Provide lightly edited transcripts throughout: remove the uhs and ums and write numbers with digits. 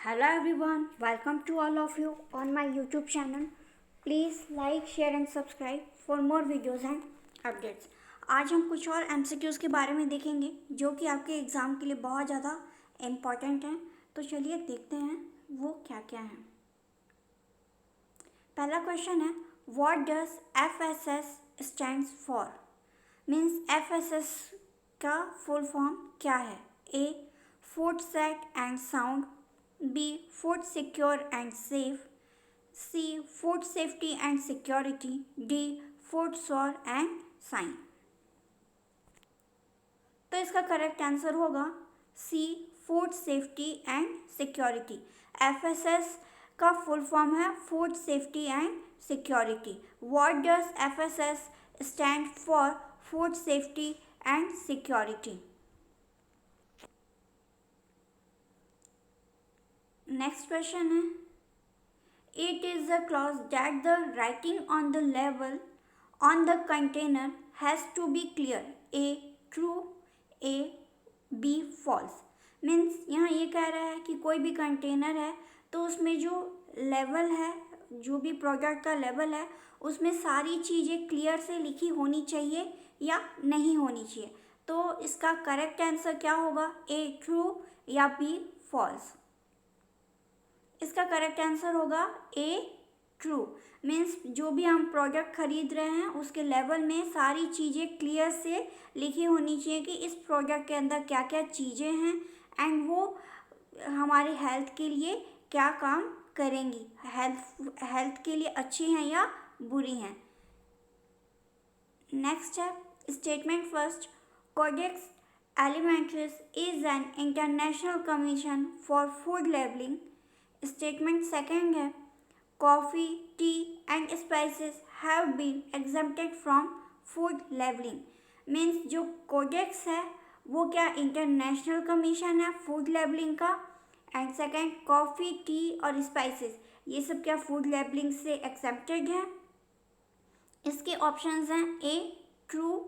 Hello everyone, welcome to all of you on my YouTube channel. Please like, share and subscribe for more videos and updates. आज हम कुछ और MCQs के बारे में देखेंगे जो कि आपके एग्ज़ाम के लिए बहुत ज़्यादा इम्पॉर्टेंट हैं। तो चलिए देखते हैं वो क्या क्या हैं। पहला क्वेश्चन है, what does FSS stands for. Means FSS का फुल फॉर्म क्या है। A. Food safe and sound, B. Food secure and safe, C. Food safety and security, D. Food sure and sign। तो इसका करेक्ट आंसर होगा C. Food safety and security. FSS का full form है food safety and security. What does FSS stand for? Food safety and security. Next question है, it is a clause that the writing on the लेवल on the container has to be clear. A. True, A. B. False. Means यहाँ ये कह रहा है कि कोई भी कंटेनर है तो उसमें जो लेवल है, जो भी प्रोडक्ट का लेवल है, उसमें सारी चीज़ें क्लियर से लिखी होनी चाहिए या नहीं होनी चाहिए। तो इसका करेक्ट आंसर क्या होगा? A. ट्रू या B. फॉल्स। इसका करेक्ट आंसर होगा A. ट्रू। मीन्स जो भी हम प्रोडक्ट खरीद रहे हैं उसके लेवल में सारी चीज़ें क्लियर से लिखी होनी चाहिए कि इस प्रोडक्ट के अंदर क्या क्या चीज़ें हैं एंड वो हमारी हेल्थ के लिए क्या काम करेंगी, हेल्थ के लिए अच्छी हैं या बुरी हैं। नेक्स्ट है statement first, Codex Alimentarius is an international commission for food labelling. Statement second है, coffee, tea and spices have been exempted from food labelling. Means जो कोडेक्स है वो क्या इंटरनेशनल कमीशन है फूड लेबलिंग का। एंड सेकेंड, कॉफ़ी, टी और spices ये सब क्या फूड लेबलिंग से एग्जम्प्टेड है। इसके ऑप्शंस हैं A. True,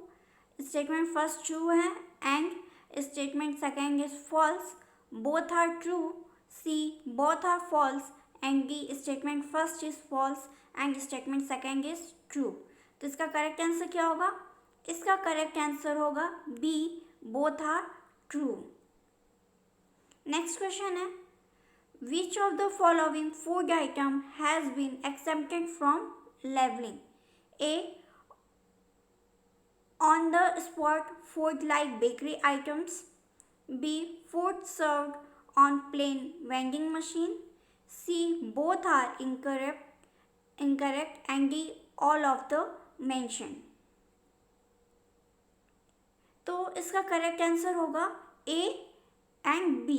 statement first true है and statement second is false, both are true. C. both are false and D. statement first is false and statement second is true। तो इसका correct answer क्या होगा? इसका correct answer होगा B. both are true। Next question है, which of the following food item has been exempted from labeling? A. on the spot food like bakery items, B. food served on plain vending machine, C. both are incorrect and D. all of the mentioned। तो इसका correct answer होगा A and B,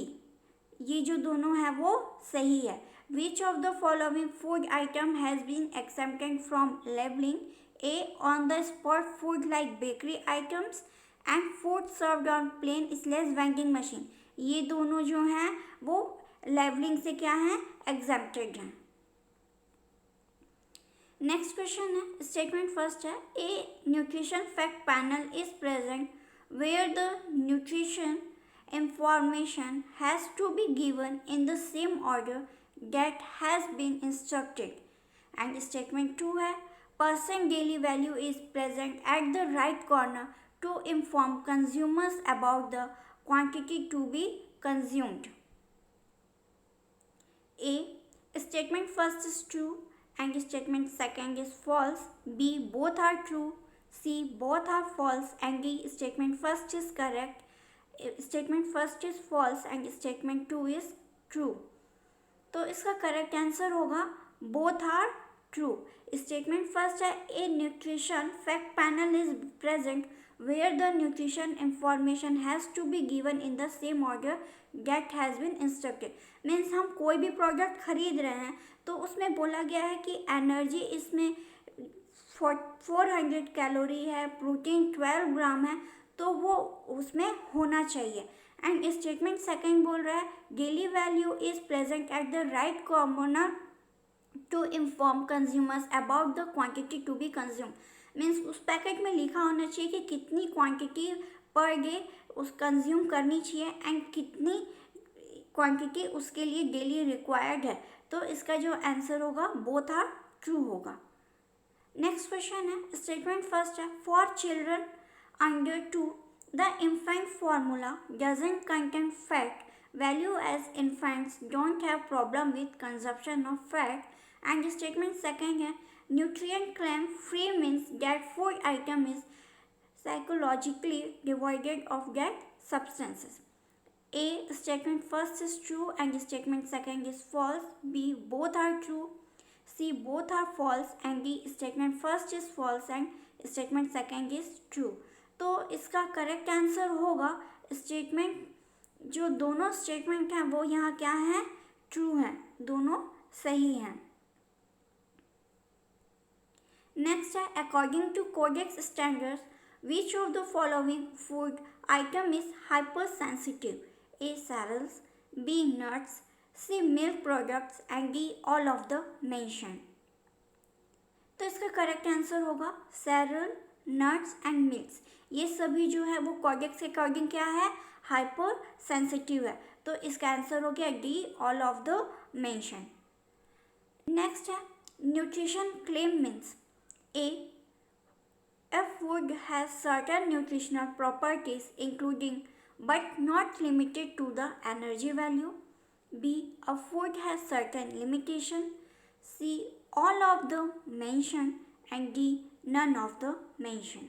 ये जो दोनों है वो सही है। Which of the following food item has been exempted from labeling? A. on the spot food like bakery items and food served on plain slash vending machine, ये दोनों जो हैं वो लेबलिंग से क्या हैं? एग्जम्प्टेड हैं। नेक्स्ट क्वेश्चन है, स्टेटमेंट फर्स्ट है, a nutrition fact panel is present where the nutrition information has to be given in the same order that has been instructed. And statement two है, percent daily value is present at the right corner to inform consumers about the quantity to be consumed। A. statement first is true and statement second is false, B. both are true, C. both are false and D. statement first is correct, statement first is false and statement 2 is true। तो इसका correct answer होगा both are true। Statement first है, a nutrition fact panel is present where the nutrition information has to be given in the same order that has been instructed। Means हम कोई भी product खरीद रहे हैं तो उसमें बोला गया है कि एनर्जी इसमें 400 कैलोरी है, प्रोटीन 12 ग्राम है, तो वो उसमें होना चाहिए। एंड स्टेटमेंट सेकेंड बोल रहा है, daily value is present at the right corner to inform consumers about the quantity to be consume. Means उस पैकेट में लिखा होना चाहिए कि कितनी क्वांटिटी पर डे उस कंज्यूम करनी चाहिए एंड कितनी क्वांटिटी उसके लिए डेली रिक्वायर्ड है। तो इसका जो आंसर होगा बोथ आर ट्रू होगा। नेक्स्ट क्वेश्चन है, स्टेटमेंट फर्स्ट है, for children under 2 the infant formula doesn't contain fat value as infants don't have problem with consumption of fat. And statement second है, nutrient claim free means that food item is psychologically devoid of that substances. A statement first is true and statement second is false. B both are true. C both are false. And D statement first is false and statement second is true. तो इसका correct answer होगा statement, जो दोनों statement हैं वो यहाँ क्या है, ट्रू हैं, दोनों सही हैं। नेक्स्ट है, according to Codex standards which of the following food item is hypersensitive? A cereals, B nuts, C milk products and D all of the mentioned. तो इसका करेक्ट आंसर होगा cereal, nuts and milks। ये सभी जो है वो codex के according क्या है, हाइपर सेंसिटिव है। तो इसका आंसर हो गया D all of the mention. Next है, nutrition claim means a food has certain nutritional properties including but not limited to the energy value. B a food has certain limitation. C all of the mention and D none of the mention.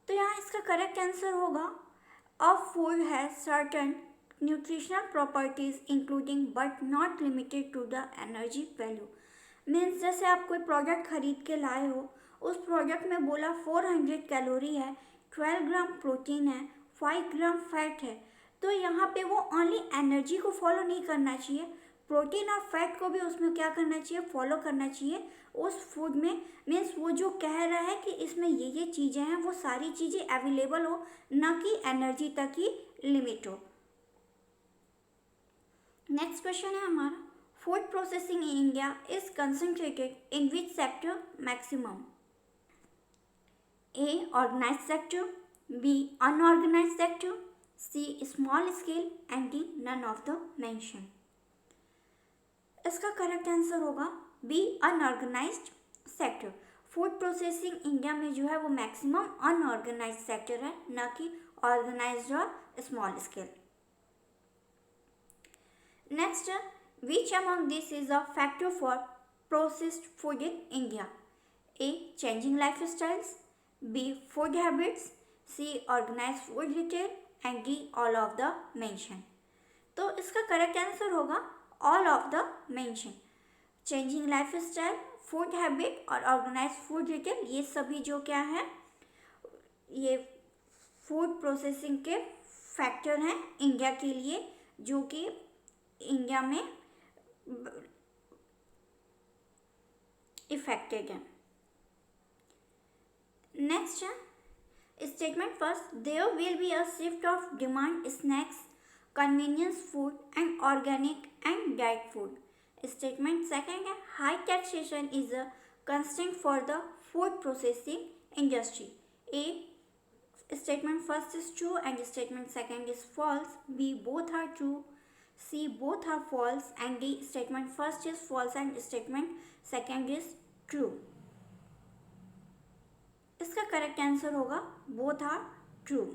तो यहाँ इसका correct answer होगा a food has certain nutritional properties including but not limited to the energy value. Means जैसे आप कोई product खरीद के लाए हो, उस प्रोडक्ट में बोला 400 कैलोरी है, 12 ग्राम प्रोटीन है, 5 ग्राम फैट है, तो यहाँ पे वो ओनली एनर्जी को फॉलो नहीं करना चाहिए, प्रोटीन और फैट को भी उसमें क्या करना चाहिए, फॉलो करना चाहिए उस फूड में। मीन्स वो जो कह रहा है कि इसमें ये चीज़ें हैं, वो सारी चीज़ें अवेलेबल हो, ना कि एनर्जी तक ही लिमिट हो। नेक्स्ट क्वेश्चन है हमारा, food processing in India is concentrated in which sector maximum? A organise sector, B unorganise sector, C small scale and D none of the mention. इसका करेक्ट आंसर होगा B unorganised sector. Food processing India में जो है वो maximum unorganised sector है, ना कि organised और small scale. Next, which among this is a factor for processed food in India? A changing lifestyles, B food habits, C organised food retail and D all of the mention. तो इसका correct answer होगा all of the mention. Changing lifestyle, food habit और organise food retail, ये सभी जो क्या है, ये फूड प्रोसेसिंग के फैक्टर हैं इंडिया के लिए, जो कि इंडिया में इफेक्टेड है। नेक्स्ट है, statement first, there will be a shift of demand snacks, convenience food and organic and diet food. Statement second है, high taxation is a constraint for the food processing industry. A statement first is true and statement second is false. B both are true. C both are false and D statement first is false and statement second is true. इसका correct answer होगा both are true.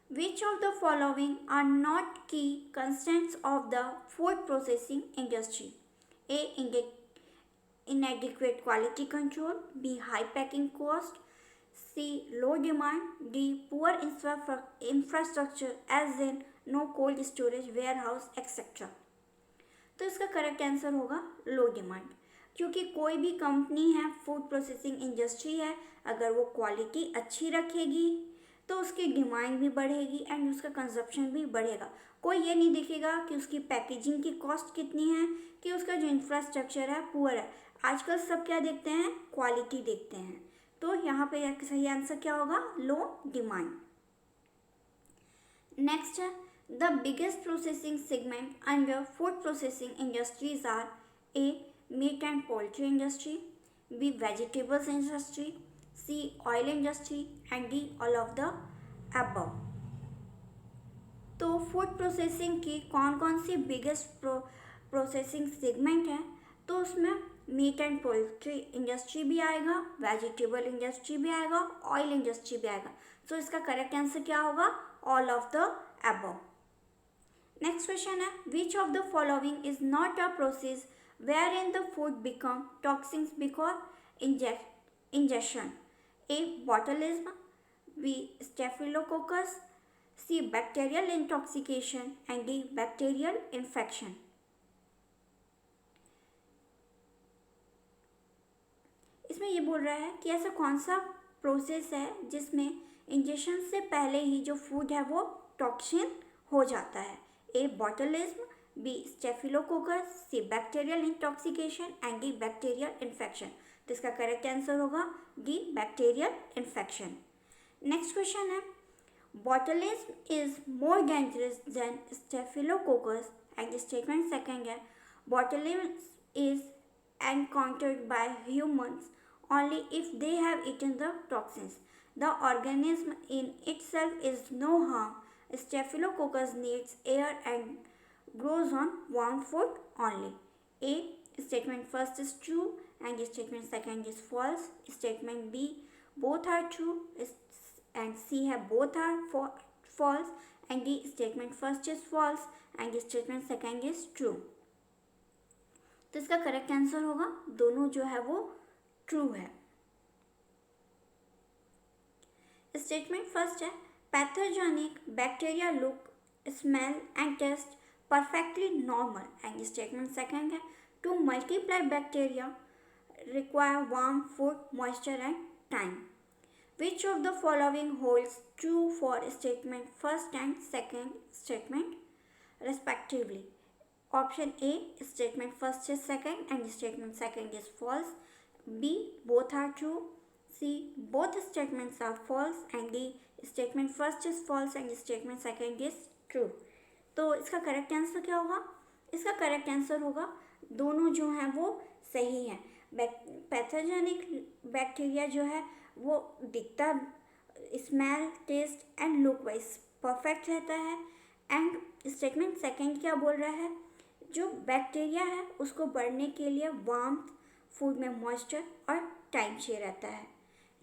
Which of the following are not key constraints of the food processing industry? A inadequate quality control, B high packing cost, C low demand, D poor infrastructure as in no cold storage, warehouse, etc. तो इसका correct answer होगा low demand, क्योंकि कोई भी company है, food processing industry है, अगर वो क्वालिटी अच्छी रखेगी तो उसकी डिमांड भी बढ़ेगी एंड उसका कंजप्शन भी बढ़ेगा। कोई ये नहीं देखेगा कि उसकी पैकेजिंग की कॉस्ट कितनी है, कि उसका जो इंफ्रास्ट्रक्चर है पुअर है। आजकल सब क्या देखते हैं, क्वालिटी देखते हैं। तो यहाँ पे सही आंसर क्या होगा, लो डिमांड। नेक्स्ट है, the biggest processing segment under food processing industries are A meat and poultry industry, B vegetables industry, C. Oil industry and D. all of the above. तो फूड प्रोसेसिंग की कौन कौन सी biggest processing segment है, तो उसमें meet and poultry industry भी आएगा, vegetable industry भी आएगा, ऑयल इंडस्ट्री भी आएगा. सो इसका करेक्ट आंसर क्या होगा? All of the above. Next question है, which of the following is not a process where in the food become toxins because ingestion? A. Botulism. B. Staphylococcus. C. Bacterial intoxication and D. Bacterial infection. इसमें ये बोल रहा है कि ऐसा कौन सा प्रोसेस है जिसमें इंजेक्शन से पहले ही जो फूड है वो टॉक्सिन हो जाता है. A. Botulism. B. Staphylococcus. C. Bacterial intoxication and D. Bacterial infection. तो इसका करेक्ट आंसर होगा D, bacterial infection. Next question है, botulism is more dangerous than staphylococcus and statement second है, botulism is encountered by humans only if they have eaten the toxins. The organism in itself is no harm. Staphylococcus needs air and grows on warm food only. A. Statement first is true and statement second is false. Statement B, both are true and C है both are false and D, statement first is false and statement second is true. तो इसका correct answer होगा दोनों जो है वो true है. Statement first है, pathogenic bacteria look, smell and taste perfectly normal and statement second है, to multiply bacteria require warm food, moisture and time. Which of the following holds true for statement first and second statement respectively? Option A, statement first is second and statement second is false. B, both are true. C, both statements are false and D, statement first is false and statement second is true. तो इसका correct answer क्या होगा? इसका correct answer होगा दोनों जो हैं वो सही हैं. पैथोजेनिक बैक्टीरिया जो है वो दिखता, smell, taste and look wise perfect रहता है. एंड स्टेटमेंट सेकंड क्या बोल रहा है, जो बैक्टीरिया है उसको बढ़ने के लिए वार्म फूड में मॉइस्चर और टाइम चाहिए रहता है.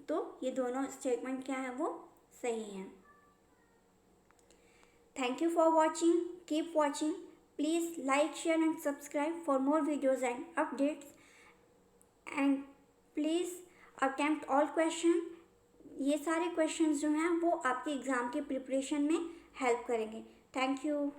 तो ये दोनों स्टेटमेंट क्या है वो सही हैं. Thank you for watching. Keep watching. Please like, share and subscribe for more videos and updates. And please attempt all questions. ये सारे questions जो हैं वो आपके एग्ज़ाम के प्रिपरेशन में हेल्प करेंगे. Thank you.